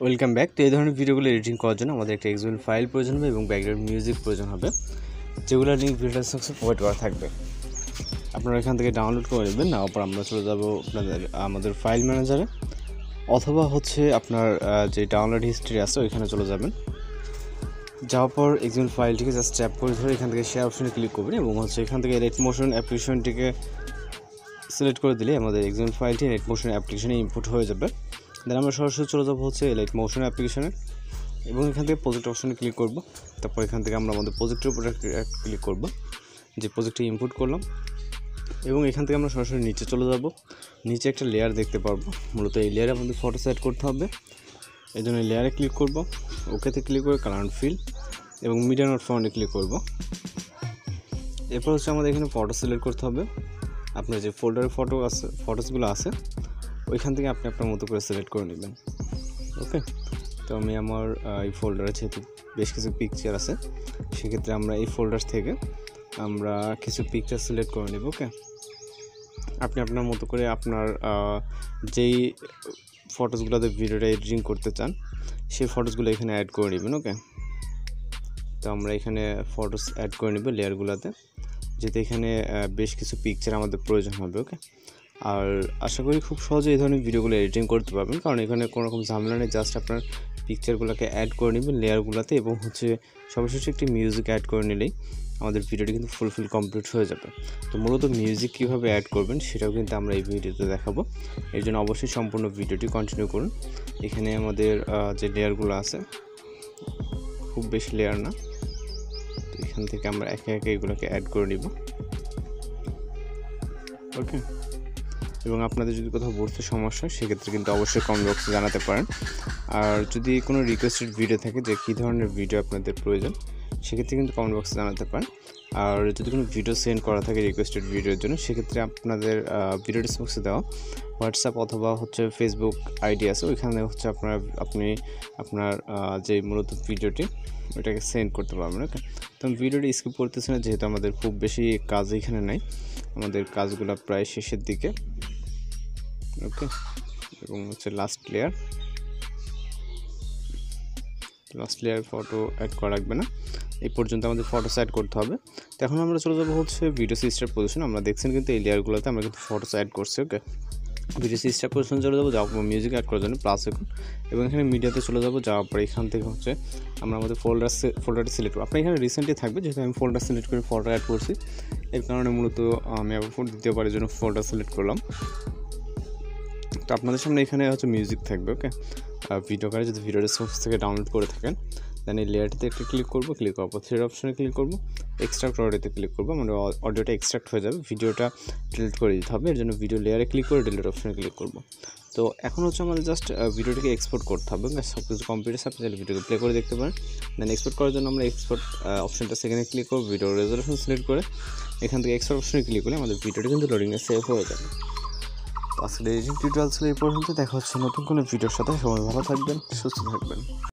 Welcome back. তো এই ধরনের ভিডিওগুলো এডিটিং করার জন্য আমাদের একটা এক্সএমএল ফাইল প্রয়োজন হবে এবং ব্যাকগ্রাউন্ড মিউজিক প্রয়োজন হবে, যেগুলো লিঙ্ক ভিডিও ডেসক্রিপশনে প্রোভাইড করা থাকবে। আপনারা এখান থেকে ডাউনলোড করে নেবেন। নেওয়ার পর আমরা চলে যাব আমাদের ফাইল ম্যানেজারে, অথবা আপনার যে ডাউনলোড হিস্ট্রি আছে ওইখানে চলে যাবেন। যাওয়ার পর এক্সএমএল ফাইলটিকে জাস্ট ট্যাপ করে ধরে এখান থেকে শেয়ার অপশনে ক্লিক করবেন এবং এখান থেকে নেট মোশন অ্যাপ্লিকেশনটিকে সিলেক্ট করে দিলে আমাদের এক্সএমএল ফাইলটি নেট মোশন অ্যাপ্লিকেশনে ইনপুট হয়ে যাবে। দেন আমরা সরাসরি চলে যাবো লাইট মোশন অ্যাপ্লিকেশনে এবং এখান থেকে প্রজেক্ট অপশনে ক্লিক করব। তারপর এখান থেকে আমরা আমাদের প্রজেক্টের উপরে ক্লিক করব, যে প্রজেক্টটি ইনপুট করলাম, এবং এখান থেকে আমরা সরাসরি নিচে চলে যাব। নিচে একটা লেয়ার দেখতে পারবো, মূলত এই লেয়ারে আমাদের ফটো সেট করতে হবে। এই জন্য লেয়ারে ক্লিক করব, ওকেতে ক্লিক করে কালার অ্যান্ড ফিল এবং মিডিয়া নট ফাউন্ডে ক্লিক করব। এরপর আমাদের এখানে ফটো সিলেক্ট করতে হবে। আপনার যে ফোল্ডারে ফটোসগুলো আছে ওইখান থেকে আপনি আপনার মতো করে সিলেক্ট করে নেবেন। ওকে, তো আমি আমার এই ফোল্ডারে যেহেতু বেশ কিছু পিকচার আছে, সেক্ষেত্রে আমরা এই ফোল্ডার থেকে আমরা কিছু পিকচার সিলেক্ট করে নেব। ওকে, আপনি আপনার মতো করে আপনার যেই ফটোসগুলোতে ভিডিওটা এডিটিং করতে চান সেই ফটোসগুলো এখানে অ্যাড করে নেবেন। ওকে, তো আমরা এখানে ফটোস অ্যাড করে নেব লেয়ারগুলোতে, যেতে এখানে বেশ কিছু পিকচার আমাদের প্রয়োজন হবে। ওকে, আর আশা করি খুব সহজে এই ধরনের ভিডিওগুলো এডিটিং করতে পারবেন, কারণ এখানে কোনো রকম ঝামেলা নেই। জাস্ট আপনার পিকচারগুলোকে অ্যাড করে নেবেন লেয়ারগুলোতে এবং সর্বশেষে একটি মিউজিক অ্যাড করে নিলেই আমাদের ভিডিওটি কিন্তু ফুলফিল কমপ্লিট হয়ে যাবে। তো মূলত মিউজিক কীভাবে অ্যাড করবেন সেটাও কিন্তু আমরা এই ভিডিওতে দেখাবো। এর জন্য অবশ্যই সম্পূর্ণ ভিডিওটি কন্টিনিউ করুন। এখানে আমাদের যে লেয়ারগুলো আছে, খুব বেশি লেয়ার না, তো এখান থেকে আমরা একে একে এগুলোকে অ্যাড করে নিব। ওকে, এবং আপনাদের যদি কোথাও বুঝতে সমস্যা হয় সেক্ষেত্রে কিন্তু অবশ্যই কমেন্ট বক্সে জানাতে পারেন। আর যদি কোনো রিকোয়েস্টেড ভিডিও থাকে যে কী ধরনের ভিডিও আপনাদের প্রয়োজন, সেক্ষেত্রে কিন্তু কমেন্ট বক্সে জানাতে পারেন। আর যদি কোনো ভিডিও সেন্ড করা থাকে রিকোয়েস্টেড ভিডিওর জন্য, সেক্ষেত্রে আপনাদের ভিডিও ডিসক্রিপশনে দেওয়া হোয়াটসঅ্যাপ অথবা ফেসবুক আইডি আছে, ওইখানে আপনি আপনার যে মূলত ভিডিওটি ওইটাকে সেন্ড করতে পারবেন। ওকে, তো আমি ভিডিওটি স্কিপ করতেছি না, যেহেতু আমাদের খুব বেশি কাজ এখানে নাই, আমাদের কাজগুলো প্রায় শেষের দিকে। ওকে, এবং লাস্ট লেয়ার ফটো অ্যাড করা লাগবে না, এই পর্যন্ত আমাদের ফটোস অ্যাড করতে হবে। তো এখন আমরা চলে যাবো ভিডিও সিস্টার পজিশন। আমরা দেখছেন কিন্তু এই লেয়ারগুলোতে আমরা কিন্তু ফটোস অ্যাড করছি। ওকে, ভিডিও সিস্টার পজিশন চলে যাবো, যাওয়ার পর মিউজিক অ্যাড করার জন্য প্লাস এখন, এবং এখানে মিডিয়াতে চলে যাবো। যাওয়ার পর এখান থেকে আমরা আমাদের ফোল্ডারটি সিলেক্ট করবো। আপনার এখানে রিসেন্টলি থাকবে, যেহেতু আমি ফোল্ডার সিলেক্ট করে ফটো অ্যাড করছি, এর কারণে মূলত আমি আবার দ্বিতীয়বারের জন্য ফোল্ডার সিলেক্ট করলাম। তো আপনাদের সামনে এখানে মিউজিক থাকবে। ওকে, ভিডিও করে যদি ভিডিওটা সোর্স থেকে ডাউনলোড করে থাকেন, দেন এই লেয়ারটিতে একটা ক্লিক করবো, ক্লিক করার পর থ্রেড অপশনে ক্লিক করবো, এক্সট্রাক্ট অডিওতে ক্লিক করবো, মানে অডিওটা এক্সট্রাক্ট হয়ে যাবে, ভিডিওটা ডিলিট করে দিতে হবে। এর জন্য ভিডিও লেয়ারে ক্লিক করে ডিলিট অপশনে ক্লিক করবো। তো এখন আমাদের জাস্ট ভিডিওটিকে এক্সপোর্ট করতে হবে। সব কিছু কম্পিউটার সাথে ভিডিওকে প্লে করে দেখতে পারেন। দেন এক্সপোর্ট করার জন্য আমরা এক্সপোর্ট অপশনটা সেখানে ক্লিক করবো, ভিডিও রেজলিউশন সিলেক্ট করে এখান থেকে এক্সপোর্ট অপশনে ক্লিক করলে আমাদের ভিডিওটি কিন্তু লোডিংয়ে সেভ হয়ে যাবে। আজকের এডিটিং টিউটোরিয়াল ছিল এই পর্যন্ত। দেখা হচ্ছে নতুন কোনো ভিডিওর সাথে। সবাই ভালো থাকবেন, সুস্থ থাকবেন।